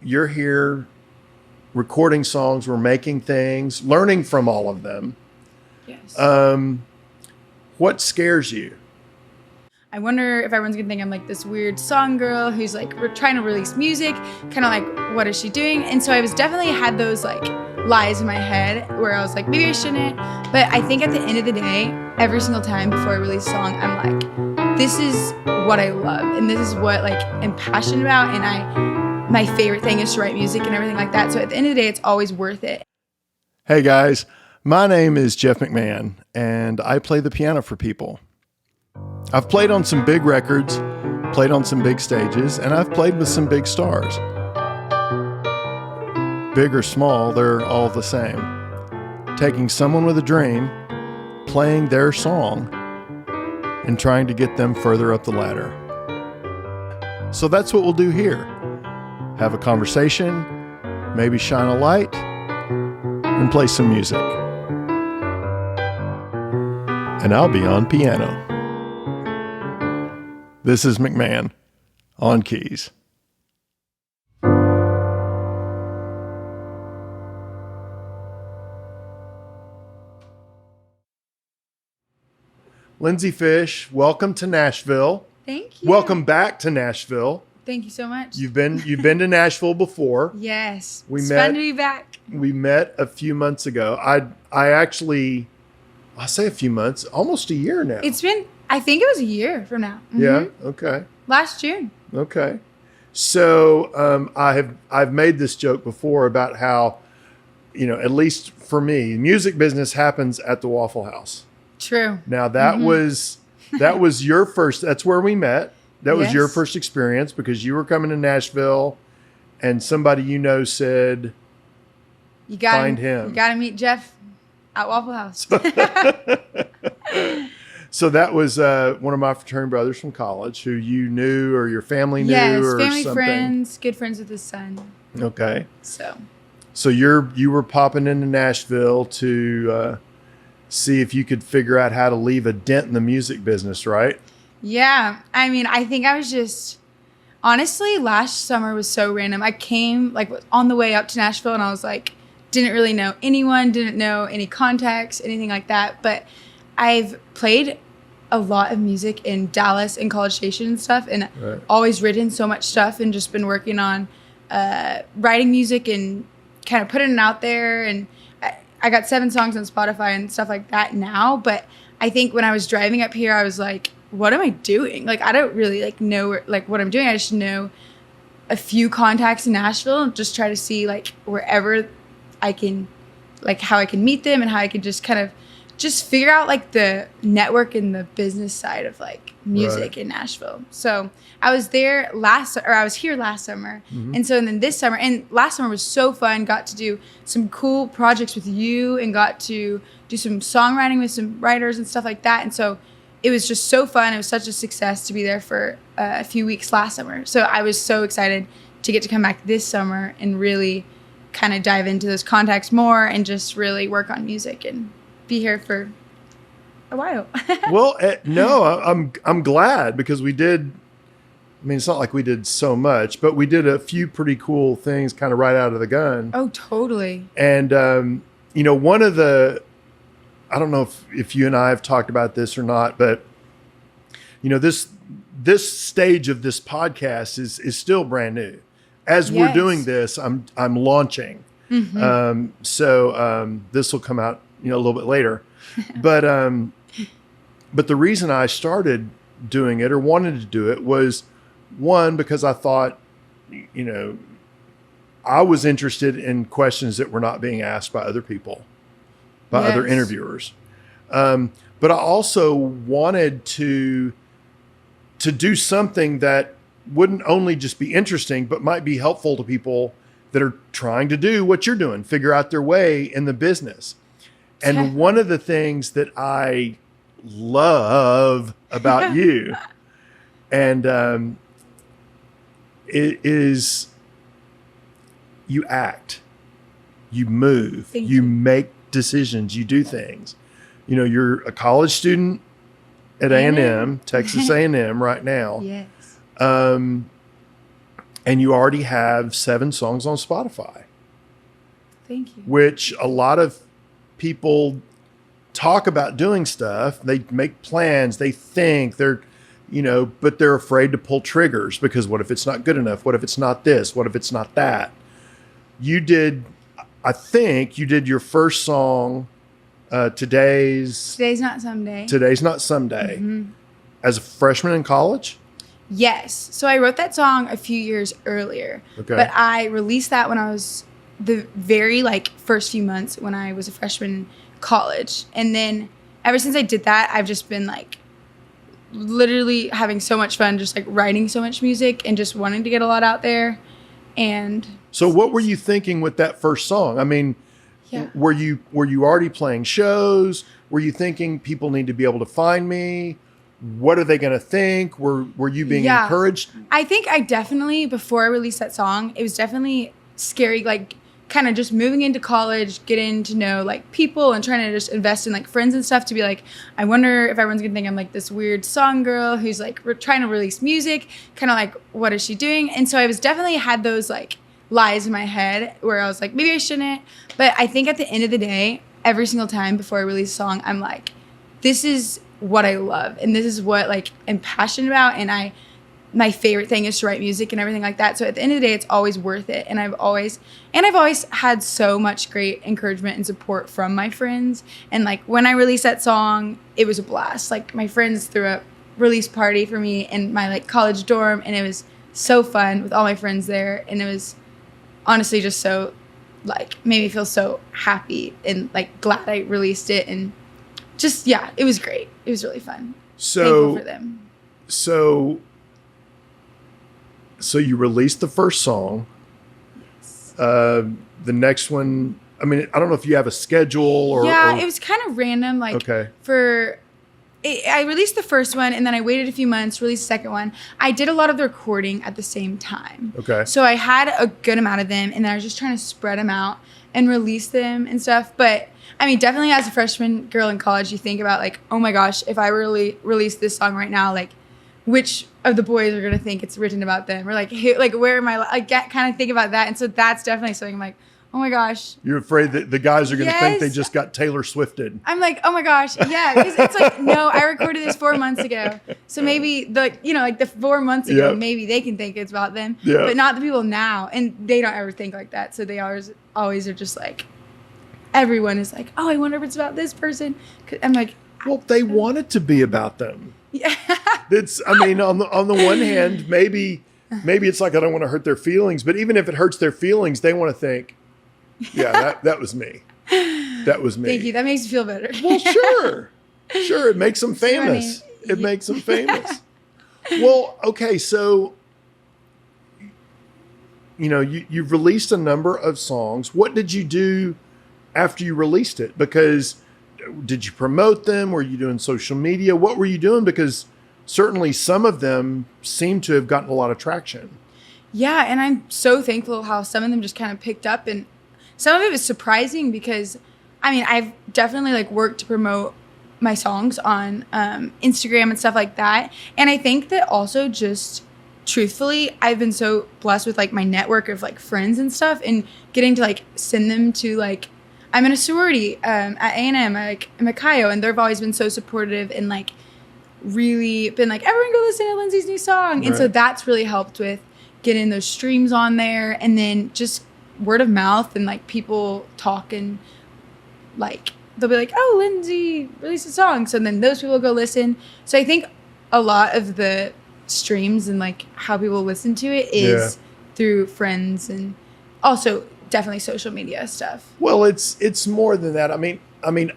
you're here recording songs, we're making things, learning from all of them. Yes. What scares you? I wonder if everyone's gonna think I'm like this weird song girl who's like we're trying to release music, kind of like what is she doing? And so I was definitely had those like lies in my head where I was like maybe I shouldn't. But I think at the end of the day, every single time before I release a song, I'm like, this is what I love and this is what like I'm passionate about, and my favorite thing is to write music and everything like that. So at the end of the day, it's always worth it. Hey guys, my name is Jeff McMahon and I play the piano for people. I've played on some big records, played on some big stages, and I've played with some big stars. Big or small, they're all the same. Taking someone with a dream, playing their song, and trying to get them further up the ladder. So that's what we'll do here. Have a conversation, maybe shine a light, and play some music. And I'll be on piano. This is McMahon on keys. Lindsey Fish, welcome to Nashville. Thank you. Welcome back to Nashville. Thank you so much. You've been to Nashville before. Yes. It's fun to be back. We met a few months ago. I'll say a few months, almost a year now. It's been, I think it was a year from now. Mm-hmm. Yeah. Okay. Last June. Okay. So I've made this joke before about how, at least for me, music business happens at the Waffle House. True. Now that was your first. That's where we met. That was your first experience because you were coming to Nashville, and somebody said, "You got find him. You got to meet Jeff at Waffle House." So that was one of my fraternity brothers from college who you knew or your family knew or family, something. friends, good friends with his son. Okay. So you were popping into Nashville to see if you could figure out how to leave a dent in the music business, right? Yeah. I mean, I think I was just, honestly, last summer was so random. I came on the way up to Nashville and I was like, didn't really know anyone, didn't know any contacts, anything like that. But I've played a lot of music in Dallas and College Station and stuff, and always written so much stuff and just been working on writing music and kind of putting it out there. And I got 7 songs on Spotify and stuff like that now. But I think when I was driving up here, I was like, what am I doing? I don't really know what I'm doing. I just know a few contacts in Nashville and just try to see wherever I can, how I can meet them and how I can just kind of just figure out the network and the business side of music in Nashville. So I was here last summer. Mm-hmm. And so then this summer, and last summer was so fun, got to do some cool projects with you and got to do some songwriting with some writers and stuff like that. And so it was just so fun. It was such a success to be there for a few weeks last summer. So I was so excited to get to come back this summer and really kind of dive into those contacts more and just really work on music and be here for a while. Well, no, I'm glad because we did. I mean, it's not like we did so much, but we did a few pretty cool things kind of right out of the gun. Oh, totally. And, one of the, I don't know if you and I have talked about this or not, but, this stage of this podcast is still brand new. As we're doing this, I'm launching. Mm-hmm. So this will come out, a little bit later. But the reason I started doing it or wanted to do it was, one, because I thought, I was interested in questions that were not being asked by other people, by other interviewers. But I also wanted to do something that wouldn't only just be interesting, but might be helpful to people that are trying to do what you're doing, figure out their way in the business. And one of the things that I love about you and it is you act, you move, you make decisions, you do things. You're a college student at A&M, Texas A&M right now. Yes. And you already have 7 songs on Spotify, Thank you. which a lot of people talk about doing stuff. They make plans. They think but they're afraid to pull triggers because what if it's not good enough? What if it's not this? What if it's not that? I think you did your first song, Today's Not Someday. Today's Not Someday, as a freshman in college? Yes. So I wrote that song a few years earlier. Okay. But I released that when I was the very first few months when I was a freshman in college. And then ever since I did that, I've just been literally having so much fun, just writing so much music and just wanting to get a lot out there. And so what were you thinking with that first song? I mean, yeah. Were you already playing shows? Were you thinking people need to be able to find me? What are they going to think? Were you being encouraged? I think I definitely, before I released that song, it was definitely scary, kind of just moving into college, getting to know people and trying to just invest in friends and stuff to be I wonder if everyone's gonna think I'm this weird song girl who's trying to release music, kind of what is she doing? And so I was definitely had those lies in my head where I was maybe I shouldn't. But I think at the end of the day, every single time before I release a song, I'm this is what I love and this is what I'm passionate about, and my favorite thing is to write music and everything like that. So at the end of the day, it's always worth it. And I've always had so much great encouragement and support from my friends. And when I released that song, it was a blast. My friends threw a release party for me in my college dorm, and it was so fun with all my friends there. And it was honestly just so made me feel so happy and glad I released it. And just, it was great. It was really fun. So thankful for them. So you released the first song. Yes. The next one, I mean, I don't know if you have a schedule or... it was kind of random. Okay. I released the first one, and then I waited a few months, released the second one. I did a lot of the recording at the same time. Okay. So I had a good amount of them, and then I was just trying to spread them out and release them and stuff. But, I mean, definitely as a freshman girl in college, you think about, oh my gosh, if I really released this song right now, which of the boys are going to think it's written about them? Or, where am I? Kind of think about that. And so that's definitely something I'm oh my gosh. You're afraid that the guys are going to think they just got Taylor Swifted. I'm oh my gosh, yeah. Because it's no, I recorded this 4 months ago. So maybe the 4 months ago, maybe they can think it's about them. Yeah. But not the people now. And they don't ever think like that. So they always are just everyone is oh, I wonder if it's about this person. I'm well, they want it to be about them. Yeah. I mean, on the one hand, maybe it's I don't want to hurt their feelings, but even if it hurts their feelings, they want to think, yeah, that was me. That was me. Thank you. That makes me feel better. Well, sure. It makes them famous. Funny. It makes them famous. Well, okay. So, you've released a number of songs. What did you do after you released it? Because did you promote them? Were you doing social media? What were you doing? Because certainly some of them seem to have gotten a lot of traction. Yeah, and I'm so thankful how some of them just kind of picked up, and some of it was surprising because, I mean, I've definitely worked to promote my songs on Instagram and stuff like that, and I think that also just truthfully, I've been so blessed with my network of friends and stuff, and getting to send them to I'm in a sorority at A&M, I'm a Chi, and they've always been so supportive and really been everyone go listen to Lindsey's new song. Right. And so that's really helped with getting those streams on there, and then just word of mouth and people talk, and they'll be oh, Lindsey released a song. So then those people go listen. So I think a lot of the streams and how people listen to it is through friends, and also definitely social media stuff. Well, it's more than that. I mean,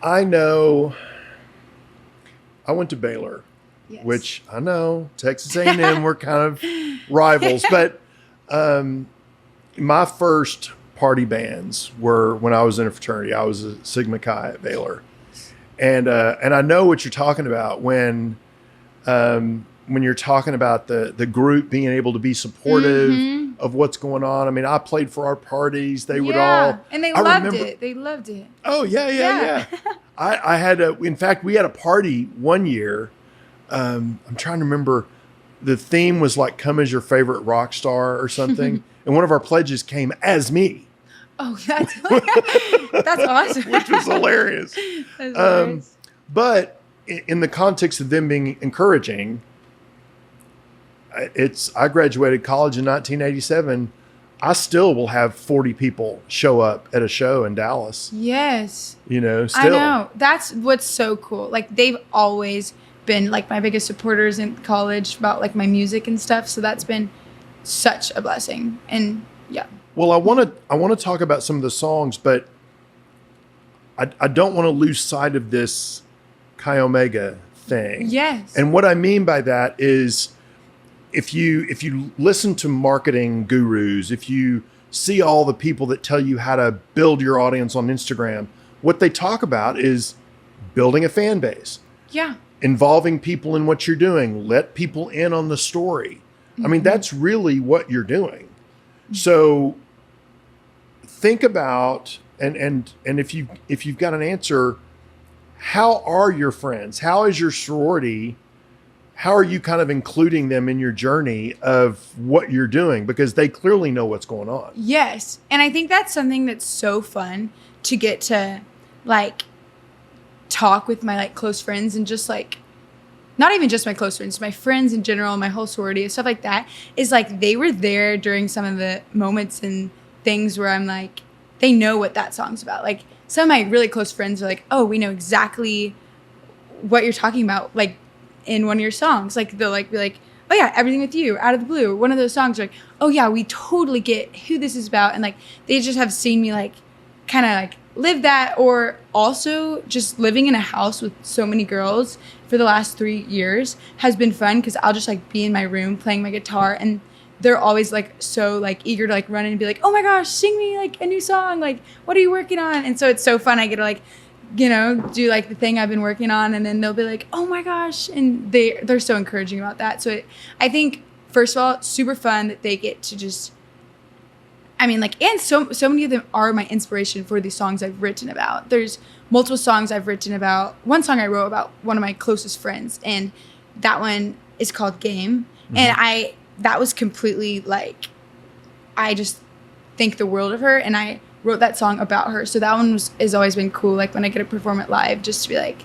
I know I went to Baylor, which I know Texas A&M were kind of rivals, but my first party bands were when I was in a fraternity. I was a Sigma Chi at Baylor, and I know what you're talking about when you're talking about the group being able to be supportive of what's going on. I mean, I played for our parties. They would all, and they loved it. They loved it. Oh yeah. I had in fact, we had a party one year. I'm trying to remember. the theme was like, come as your favorite rock star or something. And one of our pledges came as me. Oh, that's awesome. Which was hilarious. That's hilarious. But in the context of them being encouraging, I graduated college in 1987. I still will have 40 people show up at a show in Dallas. Yes. You know, still. I know. That's what's so cool. Like, they've always been like my biggest supporters in college about like my music and stuff. So that's been such a blessing. And yeah. Well, I want to talk about some of the songs, but I don't want to lose sight of this Chi Omega thing. Yes. And what I mean by that is, if you listen to marketing gurus, if you see all the people that tell you how to build your audience on Instagram, what they talk about is building a fan base. Yeah. Involving people in what you're doing, let people in on the story. I mean, that's really what you're doing. So think about, and if you've got an answer, how are your friends? How is your sorority? How are you kind of including them in your journey of what you're doing? Because they clearly know what's going on. Yes. And I think that's something that's so fun to get to like talk with my like close friends and just like, not even just my close friends, my friends in general, my whole sorority and stuff like that, is like they were there during some of the moments and things where I'm like, they know what that song's about. Like some of my really close friends are like, oh, we know exactly what you're talking about. Like, in one of your songs, like they'll like be like, oh yeah, Everything With You, Out of the Blue, one of those songs are like, oh yeah, we totally get who this is about. And like they just have seen me like kind of like live that, or also just living in a house with so many girls for the last 3 years has been fun, because I'll just like be in my room playing my guitar and they're always like so like eager to like run in and be like, oh my gosh, sing me like a new song, like what are you working on? And so it's so fun. I get to like, you know, do like the thing I've been working on, and then they'll be like, oh my gosh, and they're so encouraging about that. So I think first of all, it's super fun that they get to just, I mean, like, and so many of them are my inspiration for these songs I've written about. There's multiple songs I've written about. One song I wrote about one of my closest friends, and that one is called Game. Mm-hmm. And that was completely like, I just think the world of her, and I wrote that song about her. So that one has always been cool. Like when I get to perform it live, just to be like,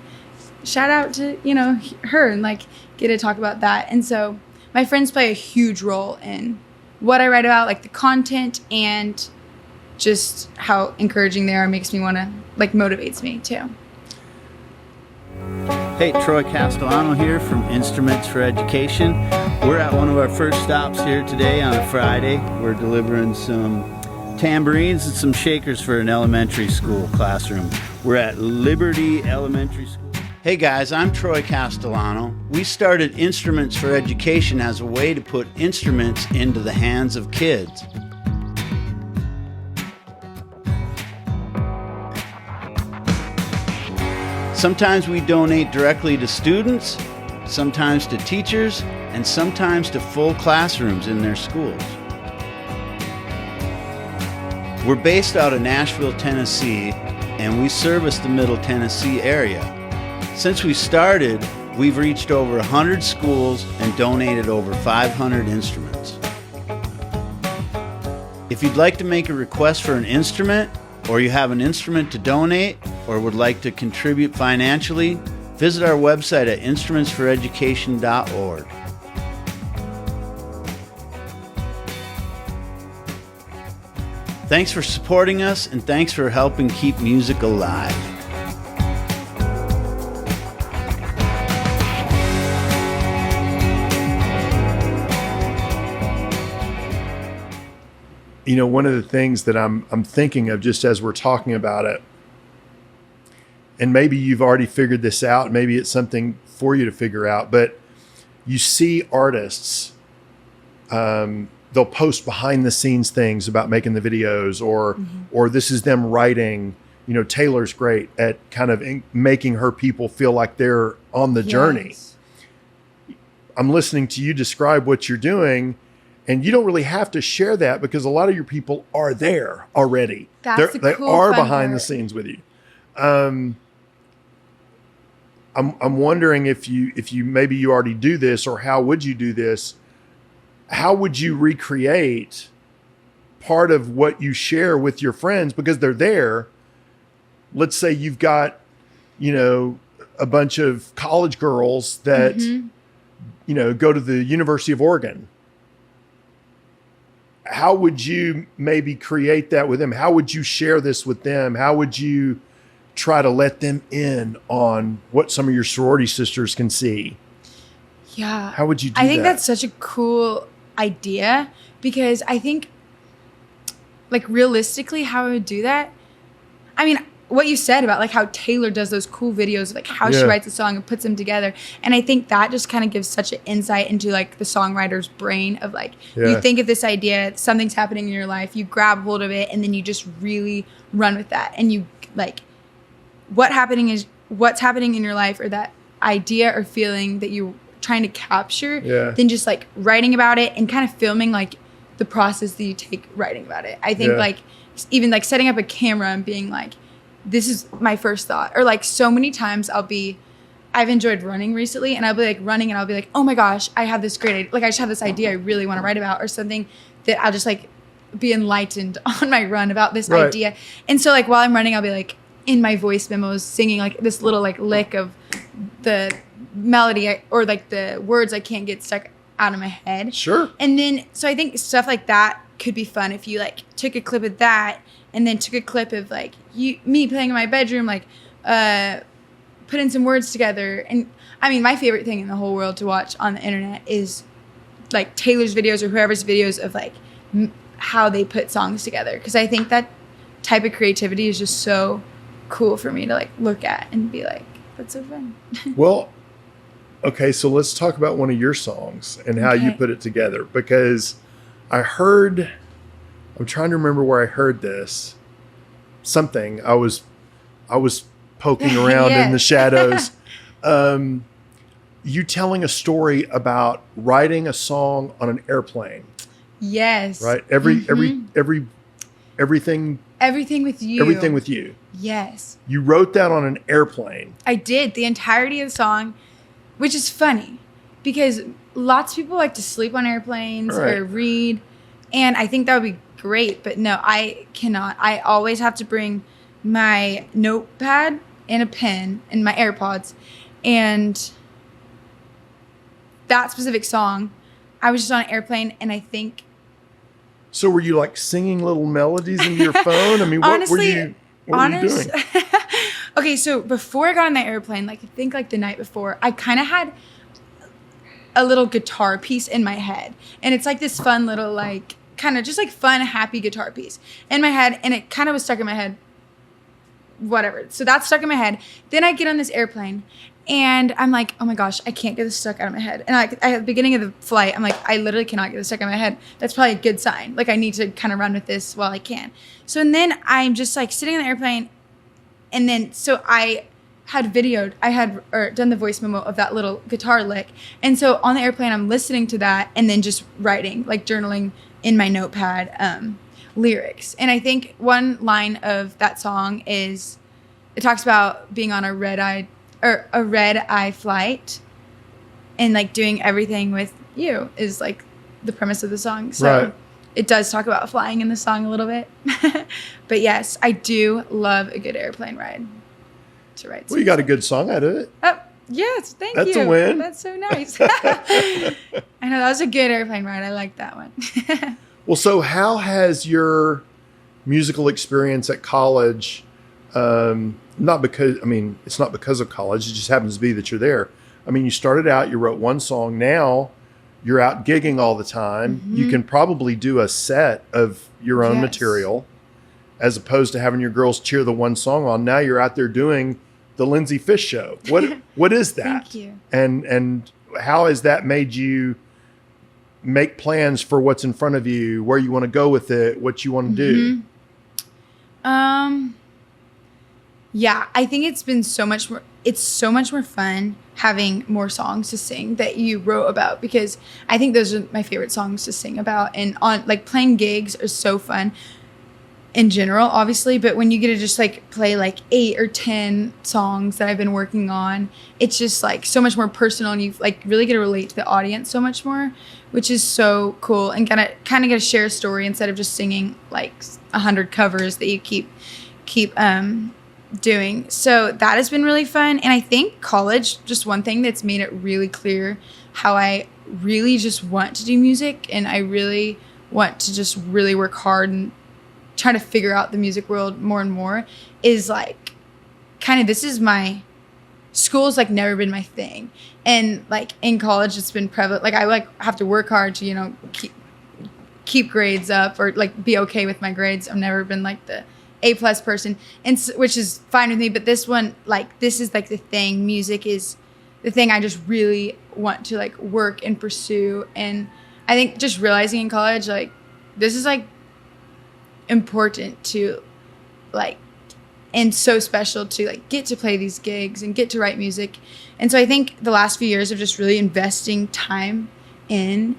shout out to, you know, her, and like get to talk about that. And so my friends play a huge role in what I write about, like the content, and just how encouraging they are makes me want to, like, motivates me too. Hey, Troy Castellano here from Instruments for Education. We're at one of our first stops here today on a Friday. We're delivering some tambourines and some shakers for an elementary school classroom. We're at Liberty Elementary School. Hey guys, I'm Troy Castellano. We started Instruments for Education as a way to put instruments into the hands of kids. Sometimes we donate directly to students, sometimes to teachers, and sometimes to full classrooms in their schools. We're based out of Nashville, Tennessee, and we service the Middle Tennessee area. Since we started, we've reached over 100 schools and donated over 500 instruments. If you'd like to make a request for an instrument, or you have an instrument to donate, or would like to contribute financially, visit our website at instrumentsforeducation.org. Thanks for supporting us, and thanks for helping keep music alive. You know, one of the things that I'm thinking of just as we're talking about it, and maybe you've already figured this out, maybe it's something for you to figure out, but you see artists, they'll post behind the scenes things about making the videos, or this is them writing. You know, Taylor's great at kind of making her people feel like they're on the journey. I'm listening to you describe what you're doing, and you don't really have to share that because a lot of your people are there already. That's the they cool are fun behind part. the scenes with you. I'm I'm wondering if you maybe you already do this, or how would you do this? How would you recreate part of what you share with your friends because they're there? Let's say you've got, a bunch of college girls that, go to the University of Oregon. How would you maybe create that with them? How would you share this with them? How would you try to let them in on what some of your sorority sisters can see? Yeah. How would you do that? I think that's such a cool idea, because I think, like, realistically, how I would do that, I mean, what you said about like how Taylor does those cool videos of like how she writes a song and puts them together. And I think that just kind of gives such an insight into like the songwriter's brain of like, you think of this idea, something's happening in your life, you grab hold of it, and then you just really run with that. And you like, what's happening in your life, or that idea or feeling that you're trying to capture, then just like writing about it and kind of filming like the process that you take writing about it. I think like even like setting up a camera and being like, this is my first thought. Or like so many times I've enjoyed running recently, and I'll be like running and I'll be like, oh my gosh, I have this great idea. Like I just have this idea I really want to write about, or something that I'll just like be enlightened on my run about this idea. And so like while I'm running, I'll be like in my voice memos singing like this little like lick of the melody or like the words I can't get stuck out of my head. Sure. And then, so I think stuff like that could be fun if you like took a clip of that and then took a clip of like me playing in my bedroom, like putting some words together. And I mean, my favorite thing in the whole world to watch on the internet is like Taylor's videos or whoever's videos of like how they put songs together. Because I think that type of creativity is just so cool for me to like look at and be like, that's so fun. Well, okay, so let's talk about one of your songs and how you put it together, because I'm trying to remember where I heard this. Something I was poking around in the shadows. You telling a story about writing a song on an airplane. Yes. Right? Everything with you. Everything with you. Yes. You wrote that on an airplane. I did, the entirety of the song, which is funny because lots of people like to sleep on airplanes or read, and I think that would be great, but no, I cannot. I always have to bring my notepad and a pen and my AirPods, and that specific song, I was just on an airplane, and I think... So were you like singing little melodies into your phone? I mean, what were you doing? Okay, so before I got on the airplane, like I think like the night before, I kind of had a little guitar piece in my head. And it's like this fun little like, kind of just like fun, happy guitar piece in my head. And it kind of was stuck in my head, whatever. So that's stuck in my head. Then I get on this airplane and I'm like, oh my gosh, I can't get this stuck out of my head. And at the beginning of the flight, I'm like, I literally cannot get this stuck in my head. That's probably a good sign. Like I need to kind of run with this while I can. So, and then I'm just like sitting in the airplane. And then, so I had done the voice memo of that little guitar lick. And so on the airplane, I'm listening to that and then just writing, like journaling in my notepad, lyrics. And I think one line of that song is, it talks about being on a red eye flight and like doing everything with you is like the premise of the song. So it does talk about flying in the song a little bit. But yes, I do love a good airplane ride to write. Well, you got a good song out of it. Oh, yes. Thank you. That's a win. That's so nice. I know that was a good airplane ride. I like that one. Well, so how has your musical experience at college, it's not because of college. It just happens to be that you're there. I mean, you started out, you wrote one song. Now you're out gigging all the time. Mm-hmm. You can probably do a set of your own material as opposed to having your girls cheer the one song on. Now you're out there doing the Lindsey Fish show. What is that? Thank you. And how has that made you make plans for what's in front of you, where you want to go with it, what you want to do? Yeah, I think it's been so much more fun having more songs to sing that you wrote about, because I think those are my favorite songs to sing about. And on like playing gigs are so fun. in general, obviously, but when you get to just like play like 8 or 10 songs that I've been working on, it's just like so much more personal, and you like really get to relate to the audience so much more, which is so cool, and kind of get to share a story instead of just singing like 100 covers that you keep doing. So that has been really fun. And I think college, just one thing that's made it really clear how I really just want to do music, and I really want to just really work hard and try to figure out the music world more and more, is like kind of, this is my school's like never been my thing, and like in college it's been prevalent. Like I like have to work hard to, you know, keep grades up, or like be okay with my grades. I've never been like the A+ person, and which is fine with me, but this one, like this is like the thing. Music is the thing I just really want to like work and pursue. And I think just realizing in college, like this is like important to like, and so special to like get to play these gigs and get to write music. And so I think the last few years of just really investing time in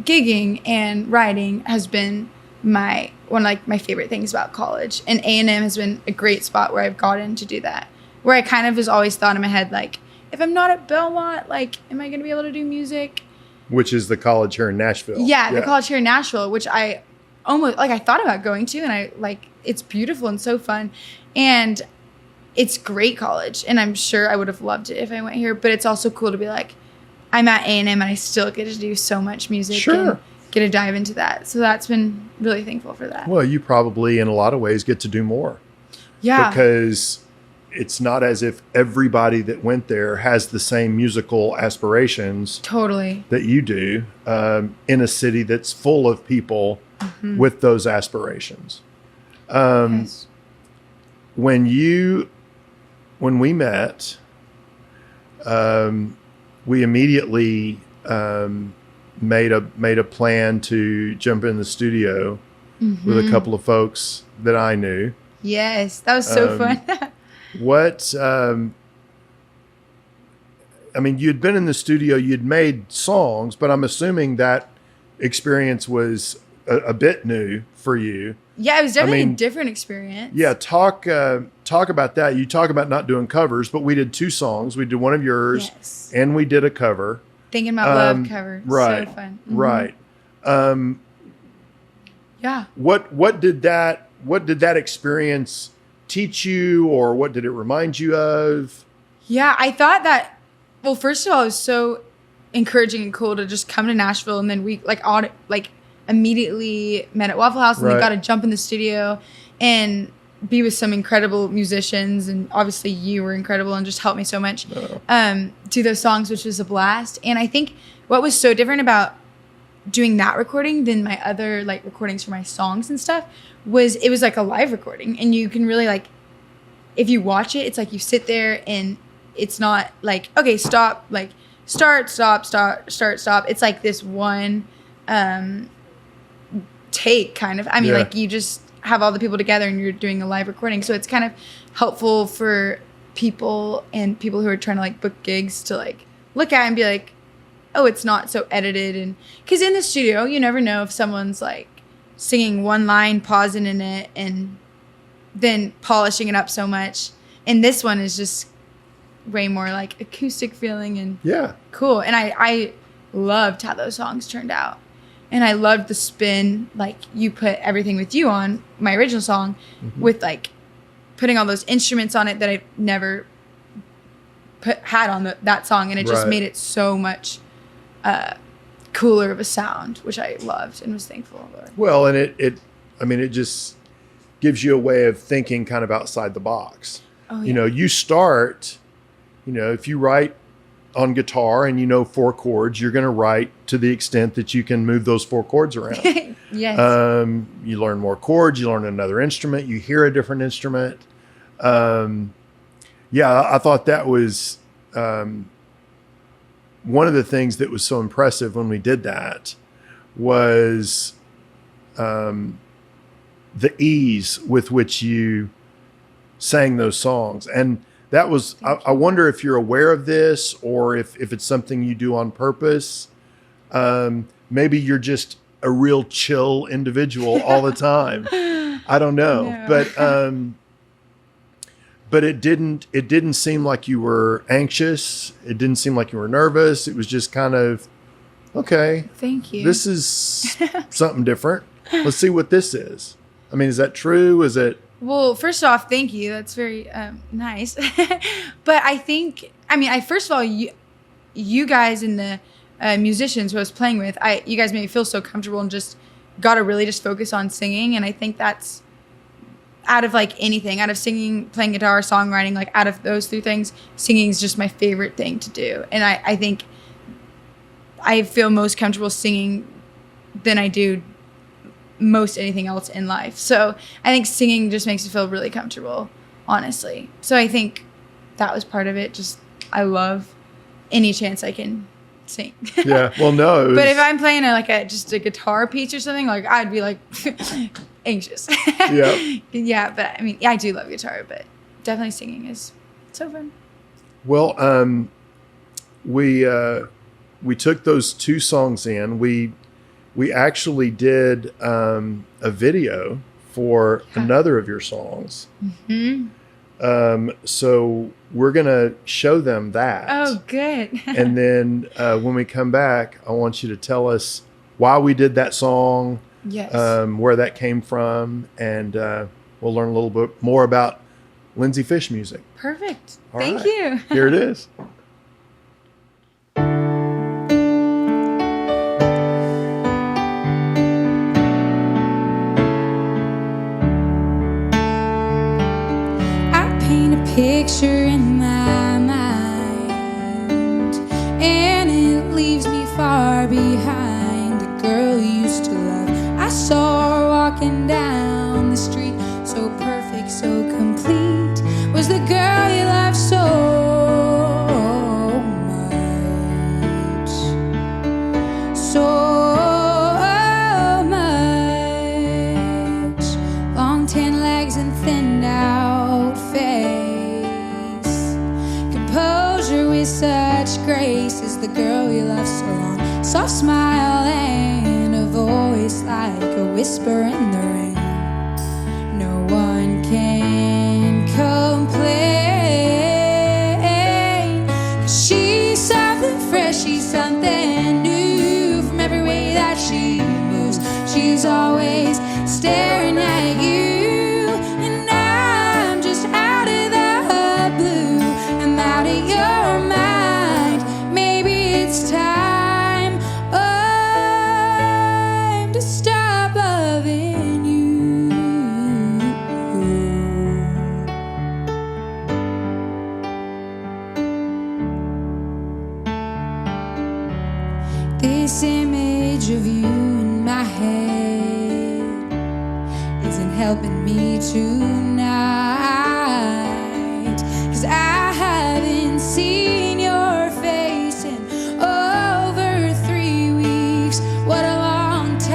gigging and writing has been one of like my favorite things about college. And A&M has been a great spot where I've gotten to do that, where I kind of was always thought in my head, like, if I'm not at Belmont, like, am I going to be able to do music? Which is the college here in Nashville. Yeah, the college here in Nashville, which I almost, like, I thought about going to, and I, like, it's beautiful and so fun. And it's great college, and I'm sure I would have loved it if I went here. But it's also cool to be like, I'm at A&M, and I still get to do so much music. Sure. And get to dive into that. So that's been really thankful for that. Well, you probably, in a lot of ways, get to do more. Yeah. Because it's not as if everybody that went there has the same musical aspirations Totally. that you do, in a city that's full of people with those aspirations. Yes. When we met, we immediately made a plan to jump in the studio with a couple of folks that I knew. Yes, that was so fun. I mean, you'd been in the studio, you'd made songs, but I'm assuming that experience was a bit new for you. Yeah, it was definitely a different experience. Yeah, talk about that. You talk about not doing covers, but we did 2 songs. We did one of yours, Yes. and we did a cover. Thinking About Love cover. Right. So fun. Right. Yeah. What did that experience teach you, or what did it remind you of? Yeah, I thought that, well, first of all, it was so encouraging and cool to just come to Nashville, and then we immediately met at Waffle House, and then got to jump in the studio and be with some incredible musicians, and obviously you were incredible and just helped me so much do those songs, which was a blast. And I think what was so different about doing that recording than my other like recordings for my songs and stuff was it was like a live recording, and you can really like, if you watch it, it's like you sit there and it's not like, okay, stop, like start, stop, start, start, stop. It's like this one take kind of. I mean, like you just have all the people together and you're doing a live recording. So it's kind of helpful for people who are trying to like book gigs to like look at and be like, oh, it's not so edited. And because in the studio, you never know if someone's like singing one line, pausing in it, and then polishing it up so much. And this one is just way more like acoustic feeling and cool. And I loved how those songs turned out. And I loved the spin, like you put Everything With You on, my original song, with like putting all those instruments on it that I've never had on that song. And it just made it so much cooler of a sound, which I loved and was thankful for. Well, and it just gives you a way of thinking kind of outside the box. Oh, yeah. You know, you start, if you write on guitar and 4 chords, you're going to write to the extent that you can move those 4 chords around. Yes. You learn more chords, you learn another instrument, you hear a different instrument. I thought that was one of the things that was so impressive when we did that was the ease with which you sang those songs. And that was, I wonder if you're aware of this or if it's something you do on purpose. Maybe you're just a real chill individual all the time. I don't know, No. but it didn't seem like you were anxious. It didn't seem like you were nervous. It was just kind of, okay, Thank you. this is something different. Let's see what this is. I mean, is that true? Is it? Well, first off, thank you. That's very nice. But first of all, you guys and the musicians who I was playing with, you guys made me feel so comfortable and just got to really just focus on singing. And I think that's out of like anything, out of singing, playing guitar, songwriting, like out of those three things, singing is just my favorite thing to do. And I think I feel most comfortable singing than I do most anything else in life. So I think singing just makes me feel really comfortable, honestly. So I think that was part of it. Just, I love any chance I can sing. Yeah. Well, no. But if I'm playing just a guitar piece or something, like I'd be like anxious. Yeah. Yeah. But I mean, I do love guitar, but definitely singing is so fun. Well, we took those two songs in. We actually did a video for another of your songs. Mm-hmm. So we're going to show them that. Oh, good. And then when we come back, I want you to tell us why we did that song, Yes. where that came from, and we'll learn a little bit more about Lindsey Fish music. Perfect. All Thank right. you. Here it is. Picture in my mind, and it leaves me far behind a girl you used to love. I saw her walking down the street, so perfect, so complete. Was the girl you loved so much, so much. Long tan legs and thinned out face, with such grace, is the girl you loved so long. Soft smile and a voice like a whisper in the rain. No one can complain, 'cause she's something fresh, she's something new. From every way that she moves, she's always staring at you. And I'm just out of the blue, I'm out of your mind. Maybe it's time to stop loving you. This image of you in my head isn't helping me tonight, 'cause I haven't seen your face in over 3 weeks. What a long time,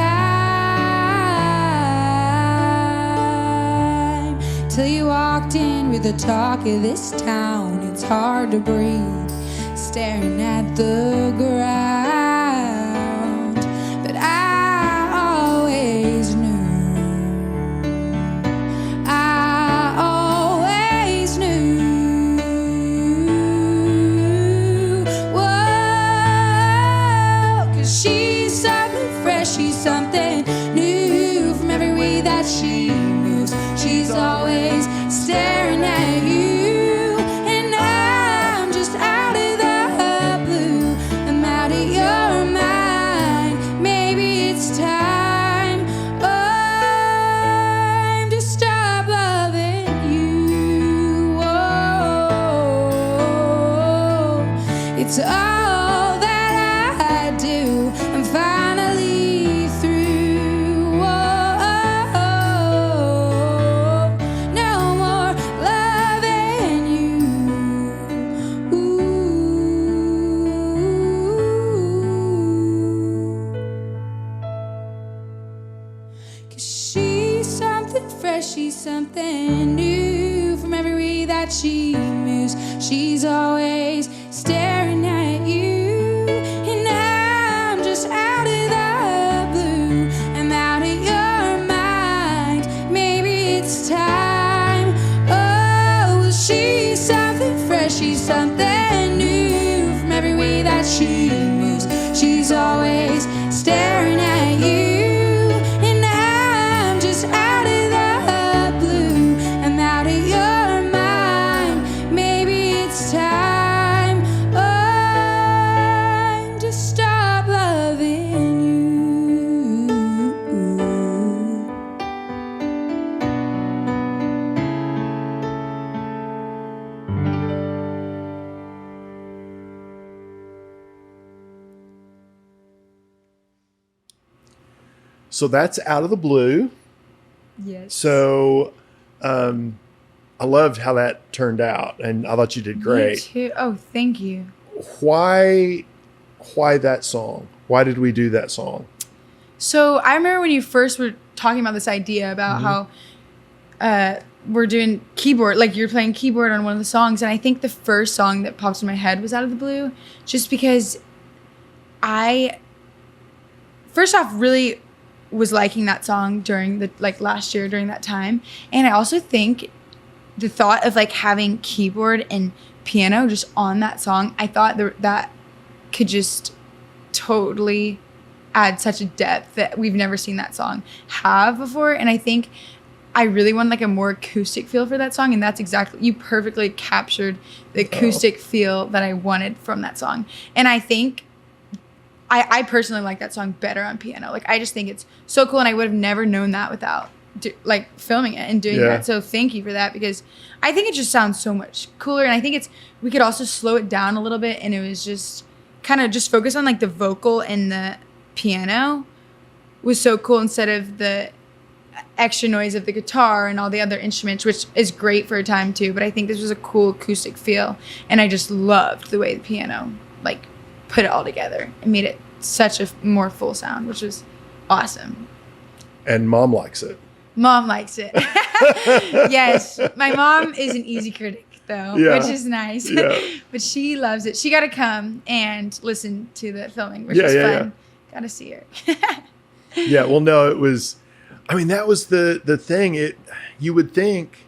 till you walked in with the talk of this town. It's hard to breathe, staring at the ground. But I always knew, I always knew. Whoa, 'cause she's something fresh, she's something new. From every way that she moves, she's always staring at you. And I'm just out of the blue, I'm out of your mind. Maybe it's time to stop loving you. Whoa, it's all that I do, I'm finally through. Whoa, no more loving you. Ooh, 'cause she's something fresh, she's something new. From every way that she moves, she's always staring at you. And I'm just out of the blue, I'm out of your mind. Maybe she moves. She's always staring at you, and I'm just out of the blue. I'm out of your mind. Maybe it's time to stop loving you. So that's Out of the Blue. Yes. So I loved how that turned out, and I thought you did Me great. too. Oh, thank you. Why that song? Why did we do that song? So I remember when you first were talking about this idea about how we're doing keyboard, like you're playing keyboard on one of the songs, and I think the first song that popped in my head was Out of the Blue, just because I, first off, really was liking that song during the last year during that time, and I also think the thought of having keyboard and piano just on that song, I thought that could just totally add such a depth that we've never seen that song have before. And I think I really want a more acoustic feel for that song, and that's exactly, you perfectly captured the acoustic feel that I wanted from that song. And I think I personally like that song better on piano. I just think it's so cool, and I would have never known that without filming it and doing that. So thank you for that, because I think it just sounds so much cooler, and I think we could also slow it down a little bit, and it was just kind of just focus on the vocal and the piano was so cool instead of the extra noise of the guitar and all the other instruments, which is great for a time too. But I think this was a cool acoustic feel, and I just loved the way the piano put it all together and made it such a more full sound, which was awesome. And Mom likes it. Mom likes it. Yes, my mom is an easy critic though, which is nice. Yeah. But she loves it. She got to come and listen to the filming, which was fun. Got to see her. Yeah, well, no, it was, that was the thing. You would think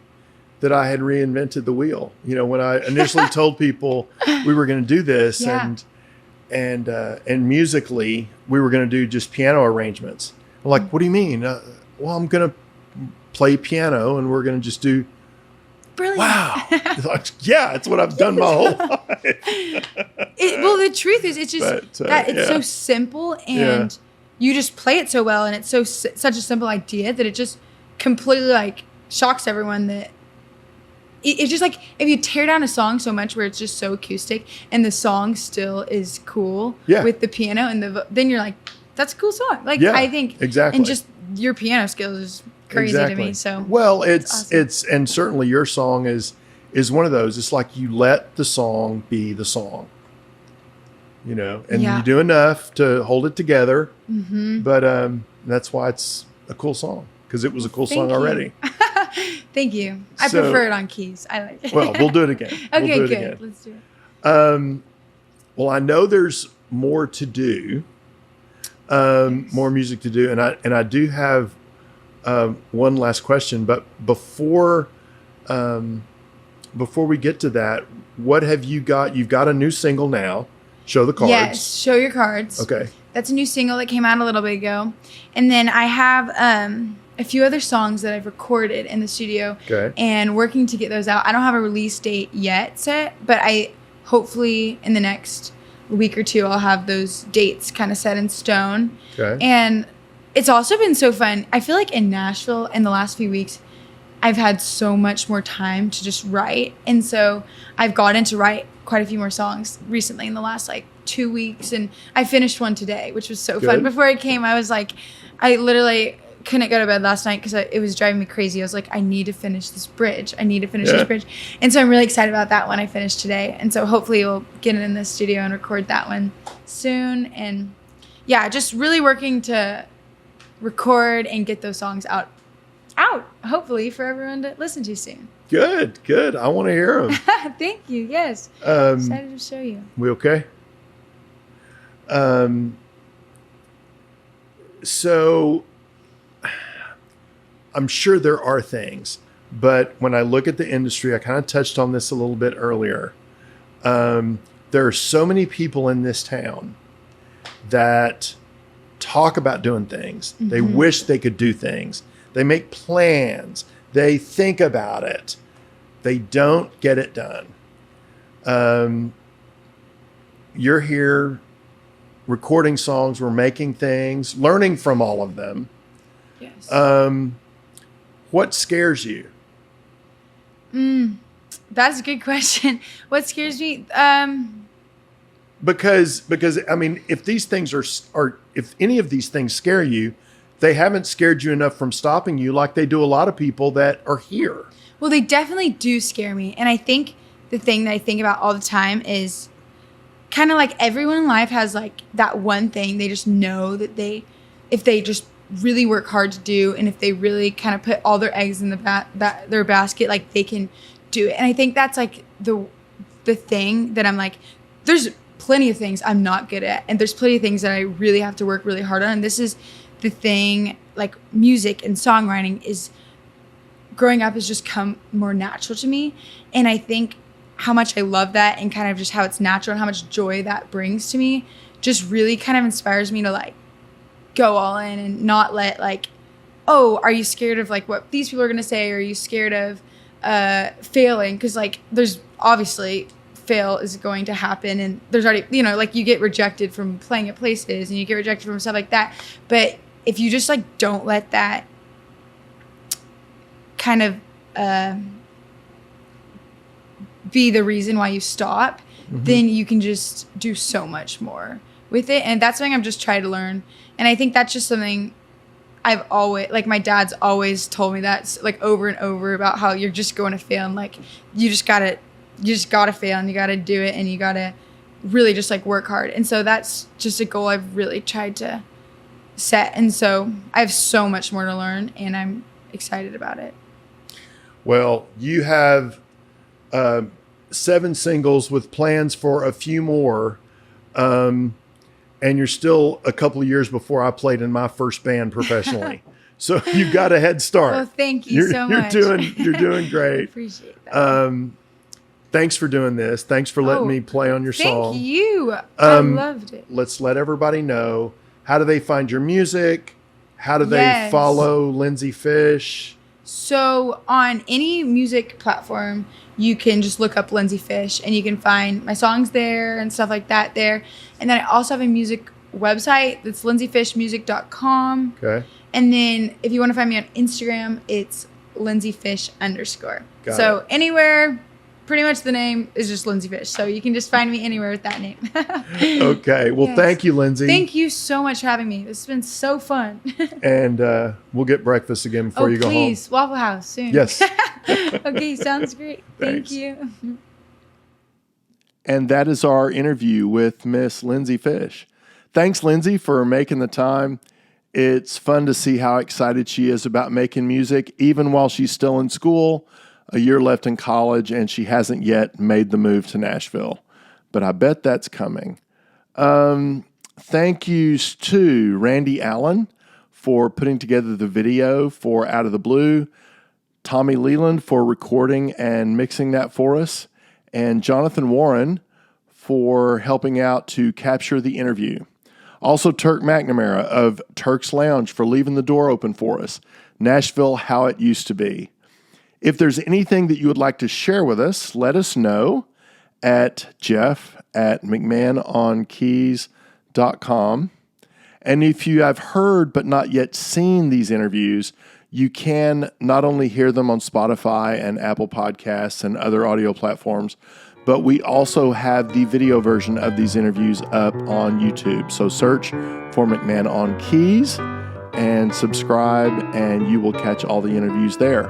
that I had reinvented the wheel. When I initially told people we were going to do this, and musically we were going to do just piano arrangements. I'm like, what do you mean? Well, I'm going to play piano, and we're going to just do. Brilliant. Wow. Yeah, it's what I've done my whole life. Well, the truth is, it's just that it's so simple, and you just play it so well, and it's such a simple idea that it just completely shocks everyone that it's just if you tear down a song so much where it's just so acoustic and the song still is cool with the piano and then you're like, that's a cool song. I think exactly. And just your piano skills is crazy to me. So well, it's awesome. And certainly your song is one of those. It's you let the song be the song, and you do enough to hold it together. Mm-hmm. But that's why it's a cool song, because it was a cool song already. Thank you. I prefer it on keys. I like it. Well, we'll do it again. Okay, we'll do it good. again. Let's do it. Well, I know there's more to do, more music to do, and I do have one last question. But before we get to that, what have you got? You've got a new single now. Show the cards. Yes, Show Your Cards. Okay. That's a new single that came out a little bit ago, and then I have a few other songs that I've recorded in the studio and working to get those out. I don't have a release date yet set, but I hopefully in the next week or two I'll have those dates kind of set in stone. Okay. And it's also been so fun. I feel in Nashville in the last few weeks I've had so much more time to just write, and so I've gotten to write quite a few more songs recently in the last 2 weeks, and I finished one today, which was so fun. Before I came, I was I literally couldn't go to bed last night because it was driving me crazy. I was I need to finish this bridge. This bridge. And so I'm really excited about that one I finished today. And so hopefully we'll get it in the studio and record that one soon. And just really working to record and get those songs out, hopefully for everyone to listen to soon. Good. I want to hear them. Thank you. Yes. Excited to show you. We okay? So I'm sure there are things, but when I look at the industry, I kind of touched on this a little bit earlier. there are so many people in this town that talk about doing things. They wish they could do things. They make plans. They think about it. They don't get it done. You're here recording songs. We're making things, learning from all of them. Yes. What scares you? That's a good question. What scares me? Because I mean, if these things are if any of these things scare you, they haven't scared you enough from stopping you like they do a lot of people that are here. Well, they definitely do scare me. And I think the thing that I think about all the time is kind of like everyone in life has like that one thing they just know that if they just really work hard to do, and if they really kind of put all their eggs in their basket, like they can do it. And I think that's like the thing that I'm like, there's plenty of things I'm not good at, and there's plenty of things that I really have to work really hard on. And this is the thing, like music and songwriting is growing up has just come more natural to me. And I think how much I love that, and kind of just how it's natural and how much joy that brings to me just really kind of inspires me to like go all in and not let like, oh, are you scared of like what these people are going to say? Or are you scared of failing? Because like there's obviously fail is going to happen, and there's already, you know, like you get rejected from playing at places and you get rejected from stuff like that. But if you just like don't let that kind of be the reason why you stop, then you can just do so much more with it. And that's something I've just tried to learn. And I think that's just something I've always, like my dad's always told me that like over and over about how you're just going to fail, and like you just gotta fail, and you gotta do it, and you gotta really just like work hard. And so that's just a goal I've really tried to set. And so I have so much more to learn, and I'm excited about it. Well, you have 7 singles with plans for a few more. And you're still a couple of years before I played in my first band professionally. So you've got a head start. Well, thank you so much. You're doing great. I appreciate that. Thanks for doing this. Thanks for letting me play on your song. Thank you. I loved it. Let's let everybody know, how do they find your music? How do they follow Lindsey Fish? So on any music platform, you can just look up Lindsey Fish, and you can find my songs there and stuff like that there. And then I also have a music website that's lindseyfishmusic.com. Okay. And then if you want to find me on Instagram, it's lindseyfish_. So anywhere, pretty much the name is just Lindsey Fish. So you can just find me anywhere with that name. Okay. Well, thank you, Lindsey. Thank you so much for having me. This has been so fun. And we'll get breakfast again before you go home. Please, Waffle House soon. Yes. Okay, sounds great. Thank you. And that is our interview with Miss Lindsey Fish. Thanks, Lindsey, for making the time. It's fun to see how excited she is about making music, even while she's still in school, a year left in college, and she hasn't yet made the move to Nashville. But I bet that's coming. Thank yous to Randy Allen for putting together the video for Out of the Blue, Tommy Leland for recording and mixing that for us, and Jonathan Warren for helping out to capture the interview. Also, Turk McNamara of Turk's Lounge for leaving the door open for us. Nashville, how it used to be. If there's anything that you would like to share with us, let us know at jeff@mcmahonkeys.com. And if you have heard but not yet seen these interviews, you can not only hear them on Spotify and Apple Podcasts and other audio platforms, but we also have the video version of these interviews up on YouTube. So search for McMahon on Keys and subscribe, and you will catch all the interviews there.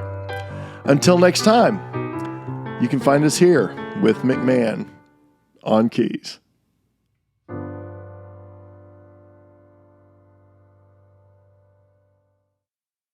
Until next time, you can find us here with McMahon on Keys.